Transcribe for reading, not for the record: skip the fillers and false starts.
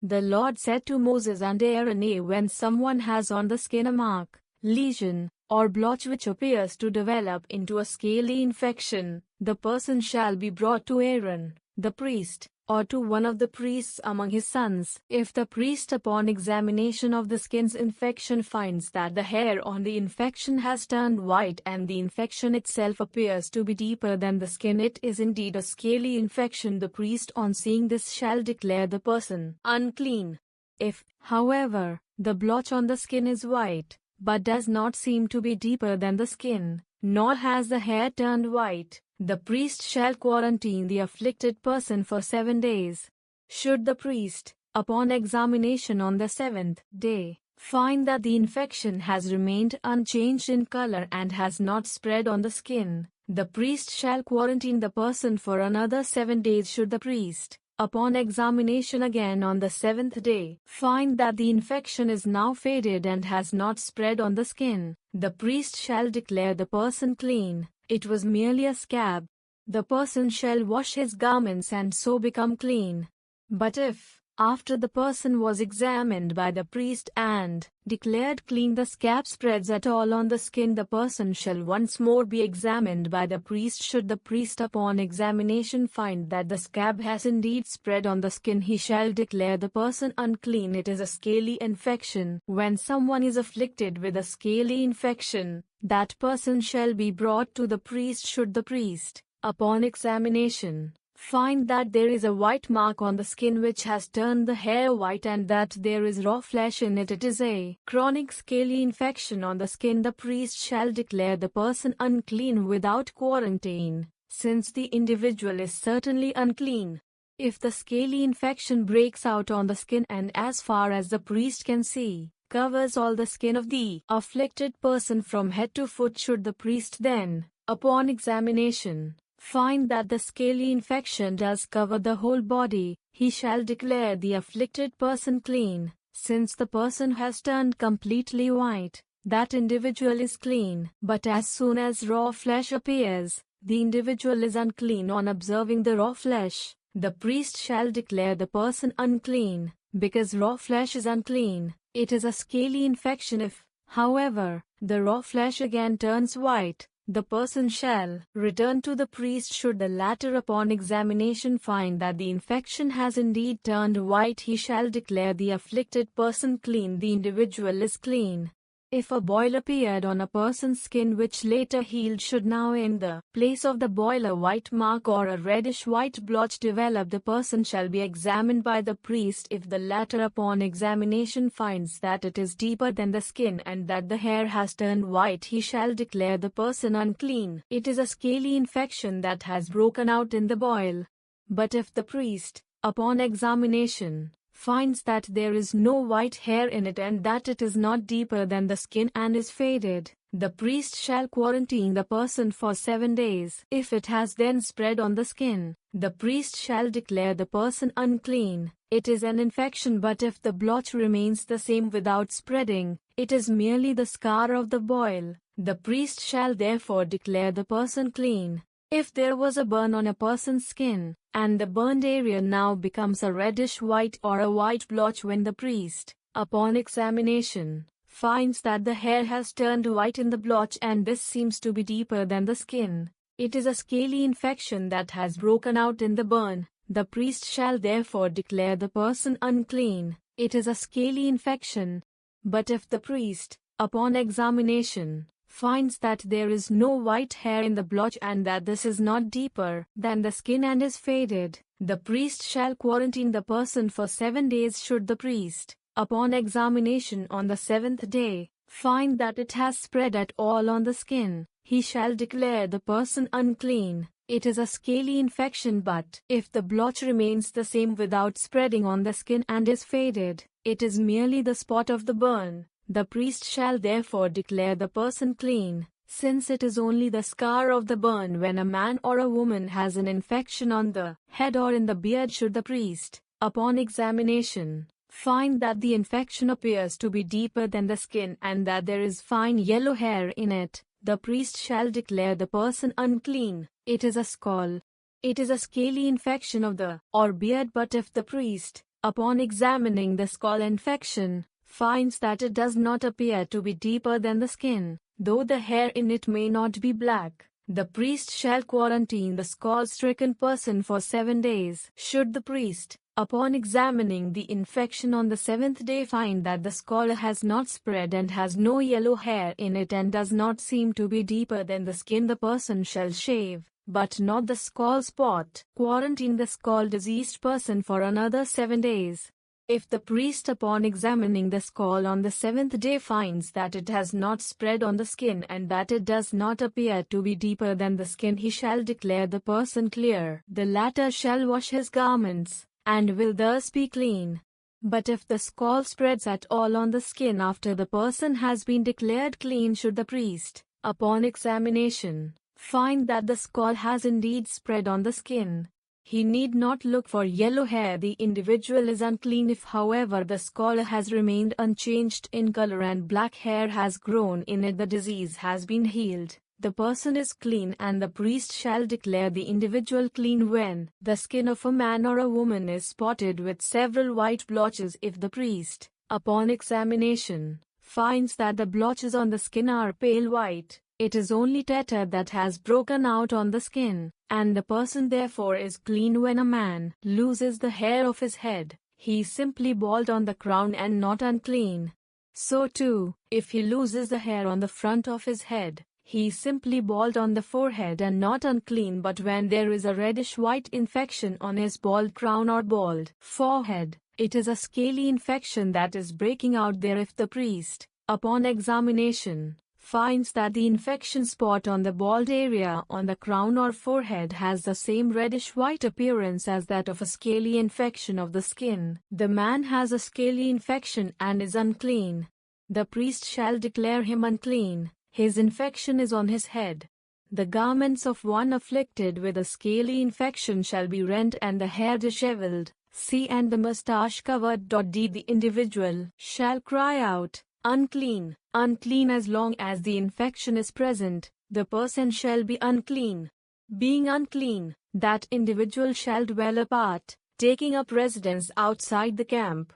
The Lord said to Moses and Aaron, when someone has on the skin a mark, lesion, or blotch which appears to develop into a scaly infection, the person shall be brought to Aaron, the priest, or to one of the priests among his sons. If the priest upon examination of the skin's infection finds that the hair on the infection has turned white and the infection itself appears to be deeper than the skin, it is indeed a scaly infection. The priest on seeing this shall declare the person unclean. If, however, the blotch on the skin is white, but does not seem to be deeper than the skin, nor has the hair turned white, the priest shall quarantine the afflicted person for 7 days. Should the priest, upon examination on the 7th day, find that the infection has remained unchanged in color and has not spread on the skin, the priest shall quarantine the person for another 7 days. Should the priest, upon examination again on the 7th day, find that the infection is now faded and has not spread on the skin, the priest shall declare the person clean. It was merely a scab. The person shall wash his garments and so become clean. But if, after the person was examined by the priest and declared clean, the scab spreads at all on the skin, the person shall once more be examined by the priest. Should the priest upon examination find that the scab has indeed spread on the skin, he shall declare the person unclean. It is a scaly infection. When someone is afflicted with a scaly infection, that person shall be brought to the priest. Should the priest, upon examination, find that there is a white mark on the skin which has turned the hair white and that there is raw flesh in it, it is a chronic scaly infection on the skin, the priest shall declare the person unclean without quarantine, since the individual is certainly unclean. If the scaly infection breaks out on the skin and, as far as the priest can see, covers all the skin of the afflicted person from head to foot, should the priest then, upon examination, find that the scaly infection does cover the whole body, he shall declare the afflicted person clean. Since the person has turned completely white, that individual is clean. But as soon as raw flesh appears, the individual is unclean. On observing the raw flesh, the priest shall declare the person unclean, because raw flesh is unclean. It is a scaly infection. If, however, the raw flesh again turns white, the person shall return to the priest. Should the latter upon examination find that the infection has indeed turned white, he shall declare the afflicted person clean. The individual is clean. If a boil appeared on a person's skin which later healed, should now in the place of the boil a white mark or a reddish-white blotch develop, the person shall be examined by the priest. If the latter upon examination finds that it is deeper than the skin and that the hair has turned white, he shall declare the person unclean. It is a scaly infection that has broken out in the boil. But if the priest, upon examination, finds that there is no white hair in it and that it is not deeper than the skin and is faded, the priest shall quarantine the person for 7 days. If it has then spread on the skin, the priest shall declare the person unclean. It is an infection, but if the blotch remains the same without spreading, it is merely the scar of the boil. The priest shall therefore declare the person clean. If there was a burn on a person's skin, and the burned area now becomes a reddish-white or a white blotch, when the priest, upon examination, finds that the hair has turned white in the blotch and this seems to be deeper than the skin, it is a scaly infection that has broken out in the burn. The priest shall therefore declare the person unclean. It is a scaly infection. But if the priest, upon examination, finds that there is no white hair in the blotch and that this is not deeper than the skin and is faded, the priest shall quarantine the person for 7 days. Should the priest, upon examination on the 7th day, find that it has spread at all on the skin, he shall declare the person unclean. It is a scaly infection, but if the blotch remains the same without spreading on the skin and is faded, it is merely the spot of the burn. The priest shall therefore declare the person clean, since it is only the scar of the burn. When a man or a woman has an infection on the head or in the beard, should the priest, upon examination, find that the infection appears to be deeper than the skin and that there is fine yellow hair in it, the priest shall declare the person unclean. It is a scald. It is a scaly infection of the or beard, but if the priest, upon examining the Scaly infection, finds that it does not appear to be deeper than the skin, though the hair in it may not be black. The priest shall quarantine the Scaly-stricken person for 7 days. Should the priest, upon examining the infection on the 7th day, find that the Scaly has not spread and has no yellow hair in it and does not seem to be deeper than the skin, the person shall shave, but not the Scaly spot. Quarantine the Scaly-diseased person for another 7 days. If the priest upon examining the Scaly on the 7th day finds that it has not spread on the skin and that it does not appear to be deeper than the skin, he shall declare the person clear. The latter shall wash his garments, and will thus be clean. But if the Scaly spreads at all on the skin after the person has been declared clean, should the priest, upon examination, find that the Scaly has indeed spread on the skin, he need not look for yellow hair. The individual is unclean. If, however, the Scaly has remained unchanged in color and black hair has grown in it, the disease has been healed. The person is clean, and the priest shall declare the individual clean. When the skin of a man or a woman is spotted with several white blotches, if the priest, upon examination, finds that the blotches on the skin are pale white, it is only tatter that has broken out on the skin, and the person therefore is clean. When a man loses the hair of his head, he is simply bald on the crown and not unclean. So too, if he loses the hair on the front of his head, he is simply bald on the forehead and not unclean. But when there is a reddish-white infection on his bald crown or bald forehead, it is a scaly infection that is breaking out there. If the priest, upon examination, finds that the infection spot on the bald area on the crown or forehead has the same reddish-white appearance as that of a scaly infection of the skin, the man has a scaly infection and is unclean. The priest shall declare him unclean. His infection is on his head. The garments of one afflicted with a scaly infection shall be rent and the hair dishevelled, and the mustache covered. The individual shall cry out, "Unclean, unclean." As long as the infection is present, the person shall be unclean. Being unclean, that individual shall dwell apart, taking up residence outside the camp.